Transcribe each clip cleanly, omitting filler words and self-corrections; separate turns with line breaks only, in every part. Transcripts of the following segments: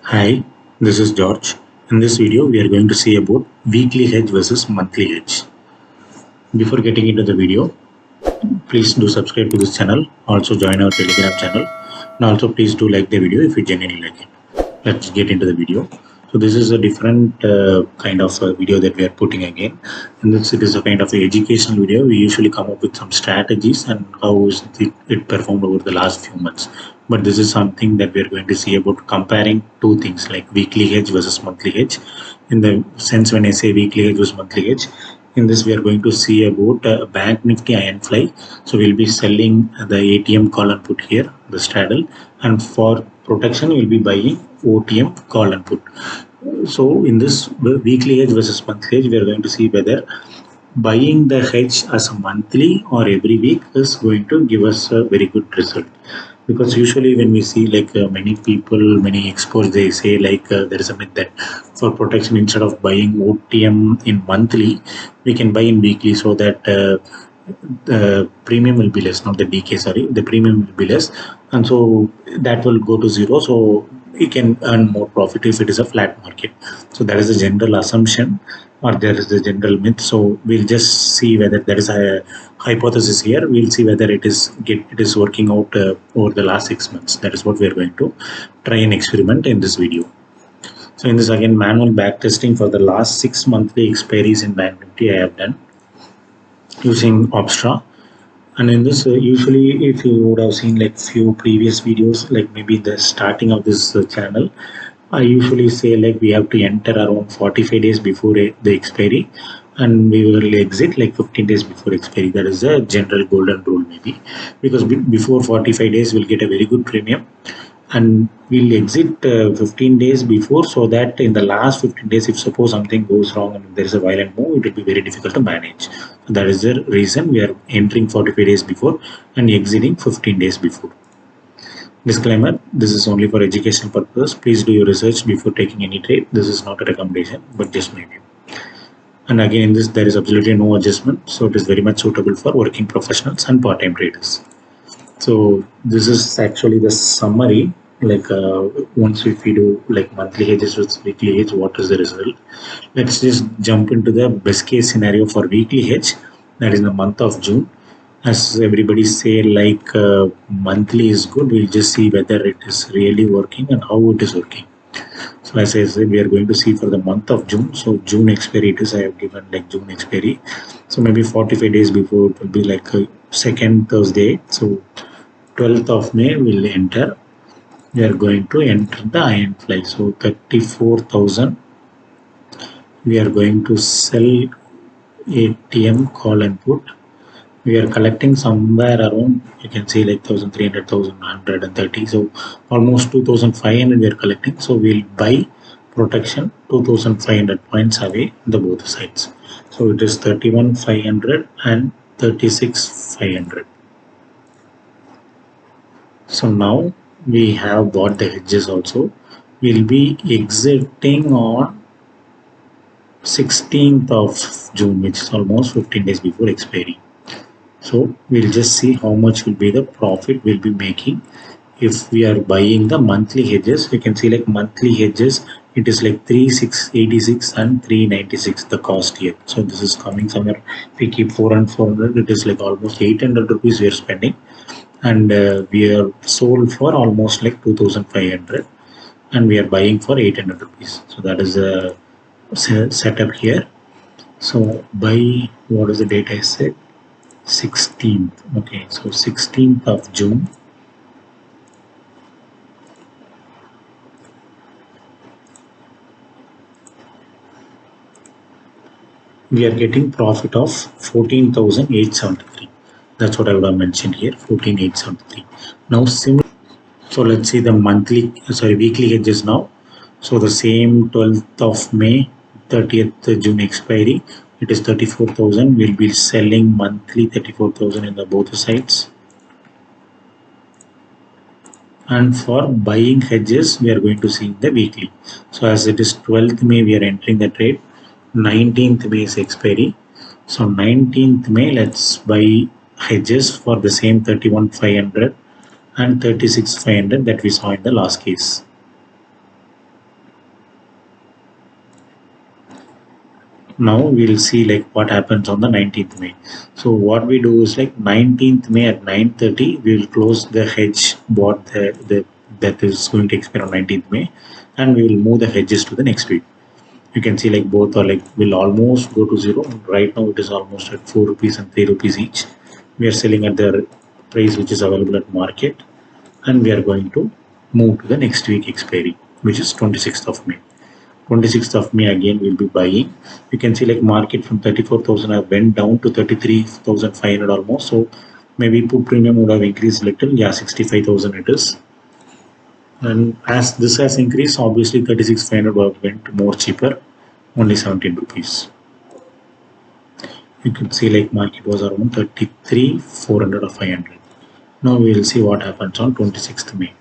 Hi, this is George. In this video, we are going to see about weekly hedge versus monthly hedge. Before getting into the video, please do subscribe to this channel. Also join our Telegram channel. And also please do like the video if you genuinely like it. Let's get into the video. So this is a different kind of video that we are putting again. And it is a kind of educational video. We usually come up with some strategies and how is it performed over the last few months. But this is something that we are going to see about comparing two things like weekly hedge versus monthly hedge. In the sense when I say weekly hedge versus monthly hedge, in this we are going to see about Banknifty Ironfly. So we'll be selling the ATM call and put here, the straddle, and for protection we'll be buying OTM call and put. So in this weekly hedge versus monthly hedge, we are going to see whether buying the hedge as a monthly or every week is going to give us a very good result. Because usually when we see like many experts, they say like there is a myth that for protection, instead of buying OTM in monthly, we can buy in weekly, so that the premium will be less, not the DK, sorry, the premium will be less, and so that will go to zero, so we can earn more profit if it is a flat market. So that is the general assumption, or there is the general myth. So we'll just see whether there is a hypothesis here. We'll see whether it is working out over the last 6 months. That is what we are going to try and experiment in this video. So in this again, manual back testing for the last 6 monthly expiries in Bank Nifty I have done using Obstra. And in this usually if you would have seen like few previous videos, like maybe the starting of this channel, I usually say like we have to enter around 45 days before the expiry, and we will exit like 15 days before expiry. That is a general golden rule maybe, because before 45 days we'll get a very good premium, and we'll exit 15 days before, so that in the last 15 days if suppose something goes wrong and there is a violent move, it will be very difficult to manage. So that is the reason we are entering 45 days before and exiting 15 days before. Disclaimer, this is only for education purpose. Please do your research before taking any trade. This is not a recommendation, but just my view. And again, in this there is absolutely no adjustment, so it is very much suitable for working professionals and part-time traders. So this is actually the summary, like once if we do like monthly hedges with weekly hedge, what is the result? Let's just jump into the best case scenario for weekly hedge, that is in the month of June. As everybody say like monthly is good, we'll just see whether it is really working and how it is working. So as I said, we are going to see for the month of June. So June expiry it is, I have given like June expiry. So maybe 45 days before it will be like second Thursday. So 12th of May will enter. We are going to enter the Ironfly. So 34,000. We are going to sell ATM call and put. We are collecting somewhere around, you can see like 1,300, 1,130. So almost 2,500 we are collecting. So we'll buy protection 2,500 points away the both sides. So it is 31,500 and 36,500. So now we have bought the hedges also. We'll be exiting on 16th of June, which is almost 15 days before expiry. So we'll just see how much will be the profit we'll be making if we are buying the monthly hedges. We can see like monthly hedges, it is like 3,686 and 396 the cost here. So this is coming somewhere, if we keep 400, it is like almost 800 rupees we are spending, and we are sold for almost like 2,500 and we are buying for 800 rupees. So that is a setup here. So by, what is the date I said, 16th. Okay, so 16th of June. We are getting profit of 14,873. That's what I would have mentioned here, 14,873. Now so let's see the weekly hedges now. So the same 12th of May, 30th June expiry, it is 34,000. We'll be selling monthly 34,000 in the both sides. And for buying hedges, we are going to see the weekly. So as it is 12th May, we are entering the trade. 19th May is expiry. So 19th May, let's buy hedges for the same 31,500 and 36,500 that we saw in the last case. Now we'll see like what happens on the 19th May. So what we do is like 19th May at 9:30 we will close the hedge bought the that is going to expire on 19th May, and we will move the hedges to the next week. You can see like both are like will almost go to zero. Right now it is almost at 4 rupees and 3 rupees each. We are selling at the price which is available at market, and we are going to move to the next week expiry, which is 26th of May. 26th of May again we'll be buying. You can see like market from 34,000 have went down to 33,500 almost. So maybe put premium would have increased a little. Yeah, 65,000 it is. And as this has increased, obviously 36,500 would have went more cheaper, only 17 rupees. You can see like market was around 33,400 or 500. Now we will see what happens on 26th May.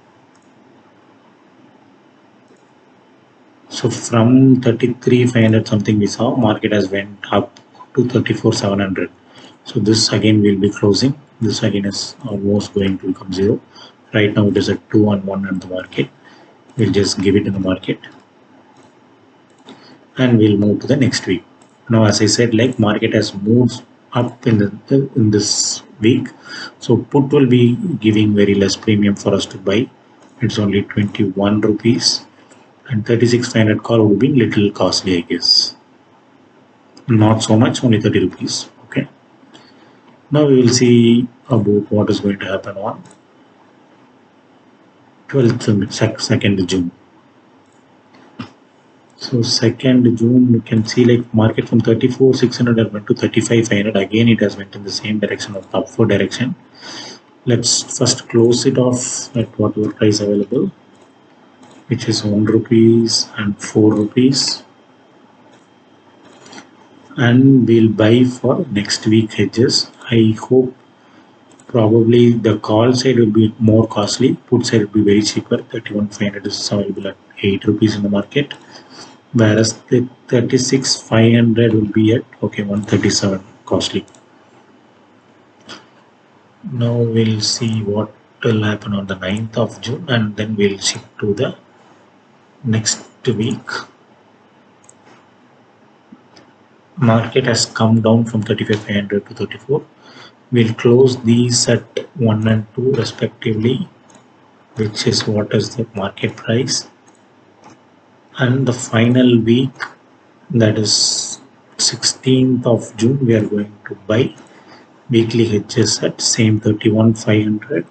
So from 33,500 something we saw, market has went up to 34,700. So this again will be closing. This again is almost going to become zero. Right now it is at 2 and 1 in the market. We'll just give it in the market, and we'll move to the next week. Now as I said, like market has moved up in this week, so put will be giving very less premium for us to buy. It's only 21 rupees, and 36,500 call would be little costly, I guess. Not so much, only 30 rupees. Okay. Now we will see about what is going to happen on 2nd June. So 2nd June, you can see like market from 34,600 went to 35,500. Again, it has went in the same direction of the upward direction. Let's first close it off at whatever price available, which is 1 rupees and 4 rupees. And we'll buy for next week hedges. I hope probably the call side will be more costly, put side will be very cheaper. 31,500 is available at 8 rupees in the market, whereas the 36,500 will be at 137 costly. Now we'll see what will happen on the 9th of June, and then we'll shift to the next week. Market has come down from 35,500 to 34. We'll close these at 1 and 2 respectively, which is what is the market price. And the final week, that is 16th of June, we are going to buy weekly hedges at same 31,500.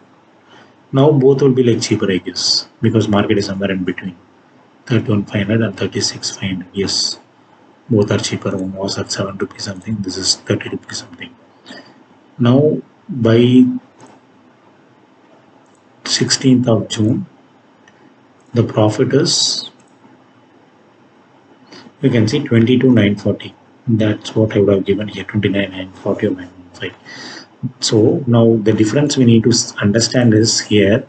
Now both will be like cheaper, I guess, because market is somewhere in between 31,500 and 36,500. Yes, both are cheaper. One was at 7 rupees something, this is 30 rupees something. Now by 16th of June, the profit is, you can see 22,940. That's what I would have given here, 29,940 or 915. So now the difference we need to understand is here,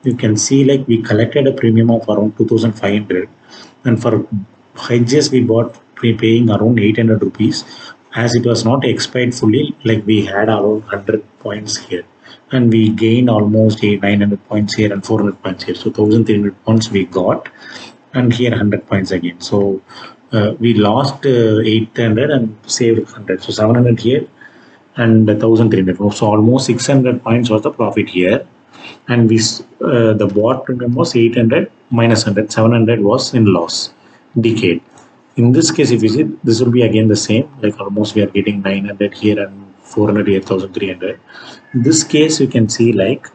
you can see like we collected a premium of around 2,500, and for hedges we bought paying around 800 rupees. As it was not expired fully, like we had around 100 points here, and we gained almost 900 points here and 400 points here. So 1,300 points we got, and here 100 points again. So we lost 800 and saved 100. So 700 here and 1,300. So almost 600 points was the profit here. And we the bought premium was 800 minus 100. 700 was in loss, decayed. In this case, if you see, this will be again the same, like almost we are getting 900 here and 400 here, 1,300. In this case, you can see like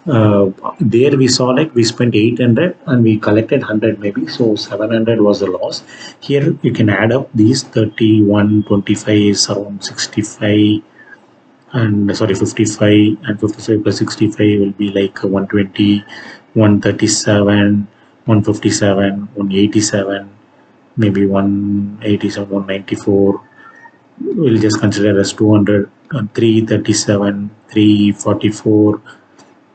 there we saw like we spent 800 and we collected 100 maybe, so 700 was the loss. Here you can add up these 31, 25 is around 65, and sorry 55, and 55 plus 65 will be like 120, 137, 157, 187, maybe 187, 194. We'll just consider as 200, 337, 344,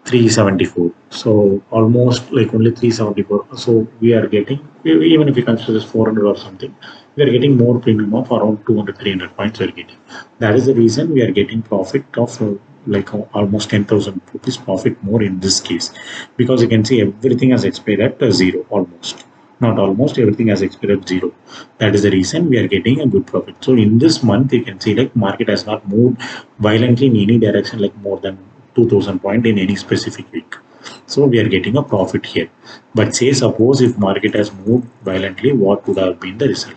374. So almost like only 374. So we are getting, even if we consider this 400 or something, we are getting more premium of around 200, 300 points we are getting. That is the reason we are getting profit of like almost 10,000 rupees profit more in this case, because you can see everything has expired at zero almost. not almost, everything has expired at 0. That is the reason we are getting a good profit. So in this month you can see like market has not moved violently in any direction, like more than 2000 point in any specific week. So we are getting a profit here. But say suppose if market has moved violently, what would have been the result?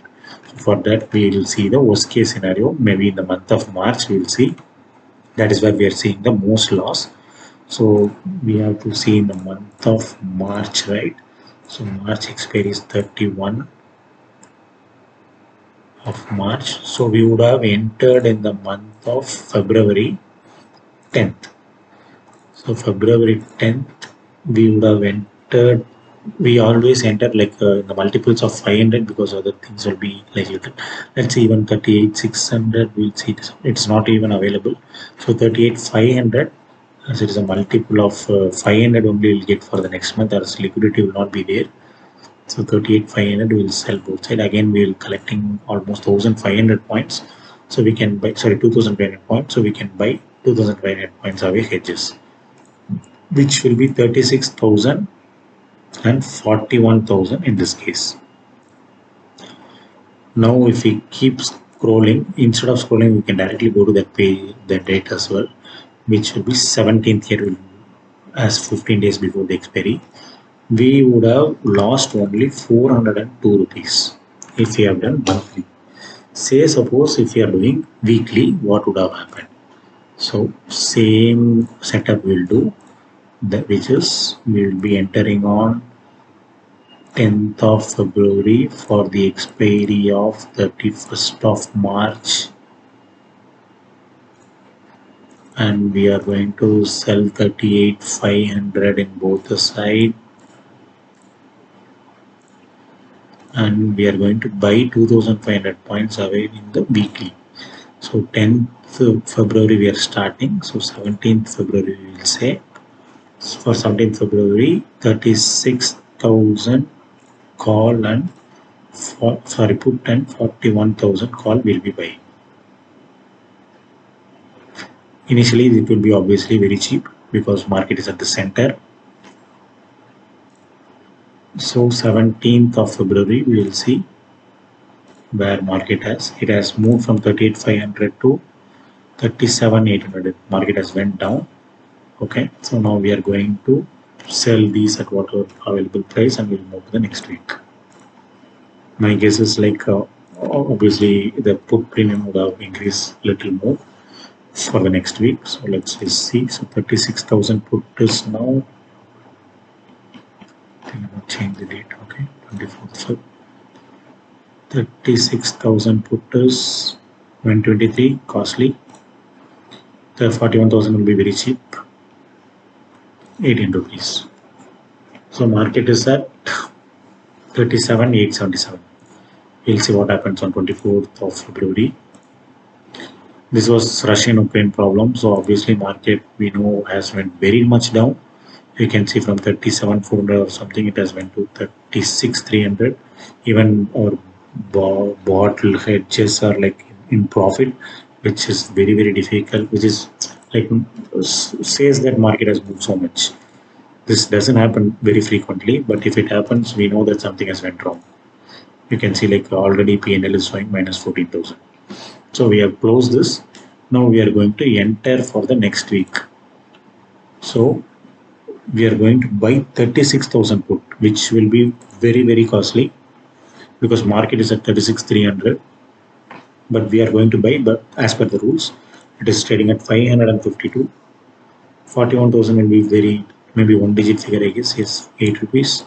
For that we will see the worst case scenario. Maybe in the month of March we will see, that is where we are seeing the most loss. So we have to see in the month of March, right? So March expiry is 31 of March. So we would have entered in the month of February 10th. So February 10th, we would have entered. We always enter like the multiples of 500 because other things will be like little. Let's see, even 38 600. We'll see it's not even available. So 38 500, as it is a multiple of 500 only we'll get for the next month, as liquidity will not be there. So 38 500 will sell both side. Again we will collecting almost 1500 points. So we can buy, sorry, 2500 points. So we can buy 2500 points away hedges, which will be 36,000 and 41,000 in this case. Now if we keep scrolling, instead of scrolling we can directly go to that page, that date as well, which will be 17th here, as 15 days before the expiry. We would have lost only 402 rupees if we have done monthly. Say suppose if we are doing weekly, what would have happened? So same setup we'll do, that which is we'll be entering on 10th of February for the expiry of 31st of March, and we are going to sell 38 500 in both the side, and we are going to buy 2500 points away in the weekly. So 10th February we are starting, so 17th February we will say. For 17th February 36,000 call and put and 41,000 call will be buying. Initially it will be obviously very cheap because market is at the center. So 17th of February we will see where market has moved from 38 500 to 37 800. Market has went down. Okay, so now we are going to sell these at whatever available price and we'll move to the next week. My guess is like obviously the put premium would have increased little more for the next week. So let's just see. So 36,000 put is now, I think I'm going to change the date. Okay, 24th. So 36,000 put is 123 costly. The 41,000 will be very cheap, 18 rupees. So market is at 37,877. We'll see what happens on 24th of February. This was Russian-Ukraine problem, so obviously market we know has went very much down. You can see from 37,400 or something, it has went to 36,300. Even our bottle hedges are like in profit, which is very very difficult, which is like says that market has moved so much. This doesn't happen very frequently, but if it happens, we know that something has went wrong. You can see like already PNL is showing minus 14,000. So we have closed this. Now we are going to enter for the next week. So we are going to buy 36,000 put, which will be very very costly because market is at 36,300. But we are going to buy, but as per the rules, it is trading at 552. 41,000 will be very, maybe one digit figure, I guess, is 8 rupees.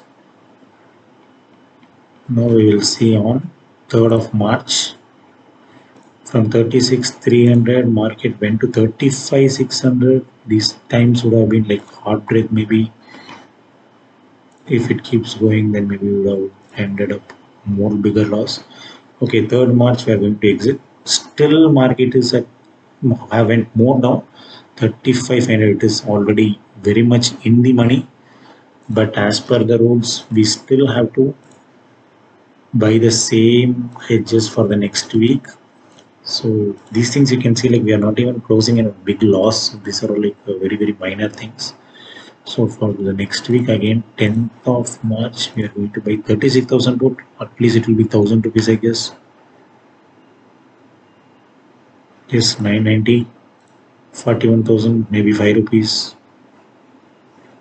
Now we will see on 3rd of March, from 36,300 market went to 35,600. These times would have been like heartbreak. Maybe if it keeps going, then maybe we would have ended up more bigger loss. Okay, 3rd March we are going to exit. Still market is at, have went more down, 35,500. It is already very much in the money, but as per the rules we still have to buy the same hedges for the next week. So these things you can see like we are not even closing in a big loss. These are all like very very minor things. So for the next week again, 10th of March, we are going to buy 36,000 put. At least it will be 1,000 rupees, I guess. Yes, 990, 41,000, maybe 5 rupees,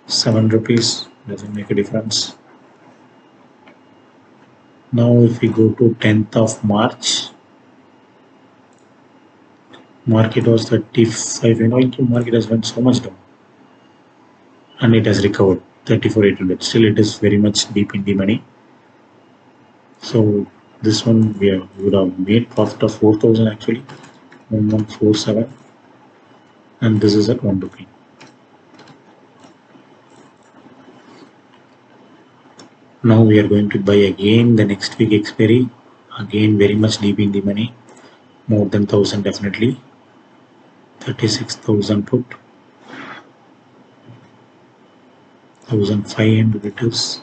7 rupees. Doesn't make a difference. Now if we go to 10th of March, market was 35. You know, market has went so much down and it has recovered 34,800. Still, it is very much deep in the money. So this one we would have made profit of 4,000 actually, 1147, and this is at 1 rupee. Now we are going to buy again the next week expiry, again very much deep in the money, more than 1,000 definitely, 36,000 put, 1,500 it is,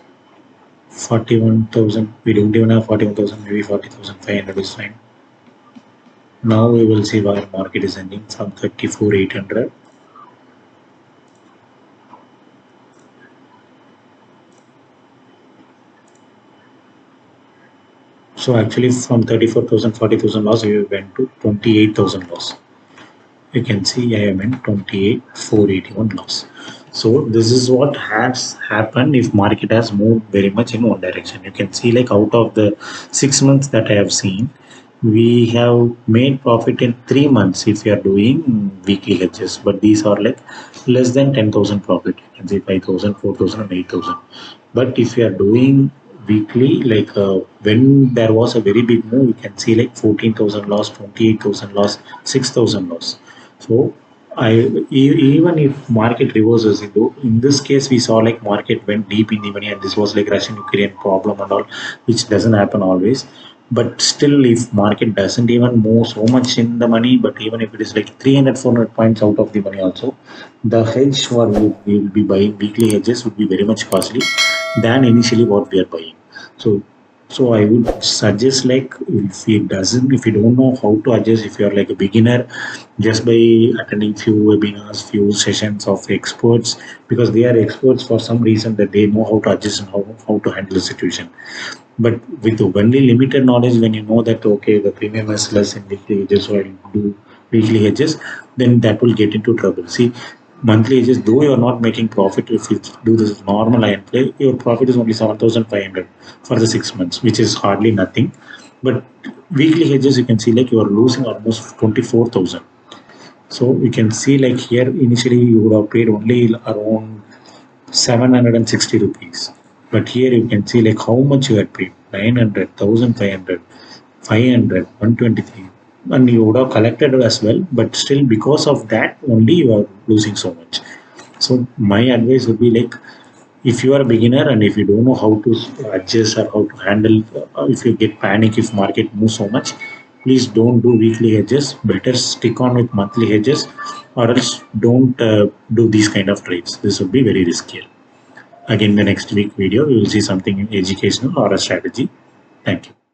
41,000. We don't even have 41,000, maybe 40,500 is fine. Now we will see where market is ending from 34,800. So actually from 34,000, 40,000 loss, we went to 28,000 loss. You can see I am in 28,481 loss. So this is what has happened if market has moved very much in one direction. You can see like out of the 6 months that I have seen, we have made profit in 3 months if you are doing weekly hedges, but these are like less than 10,000 profit. You can see 5,000, 4,000 and 8,000. But if you are doing weekly, like when there was a very big move, you can see like 14,000 loss, 28,000 loss, 6,000 loss. So even if market reverses in this case, we saw like market went deep in the money, and this was like Russian Ukraine problem and all, which doesn't happen always. But still, if market doesn't even move so much in the money, but even if it is like 300 400 points out of the money also, the hedge for we will be buying weekly hedges would be very much costly than initially what we are buying. So I would suggest, like, if you don't know how to adjust, if you are like a beginner, just by attending few webinars, few sessions of experts, because they are experts for some reason, that they know how to adjust and how to handle the situation. But with only limited knowledge, when you know that okay, the premium is less in weekly hedges, so I'll do weekly hedges, then that will get into trouble. See, monthly hedges, though you are not making profit, if you do this normal iron play, your profit is only 7,500 for the 6 months, which is hardly nothing. But weekly hedges, you can see like you are losing almost 24,000. So you can see like here initially you would have paid only around 760 rupees, but here you can see like how much you had paid: 900, 1,500, 500, 123, and you would have collected as well, but still because of that only you are losing so much. So my advice would be like, if you are a beginner and if you don't know how to adjust or how to handle, if you get panic if market moves so much, please don't do weekly hedges. Better stick on with monthly hedges, or else don't do these kind of trades. This would be very risky. Again, the next week video, we will see something educational or a strategy. Thank you.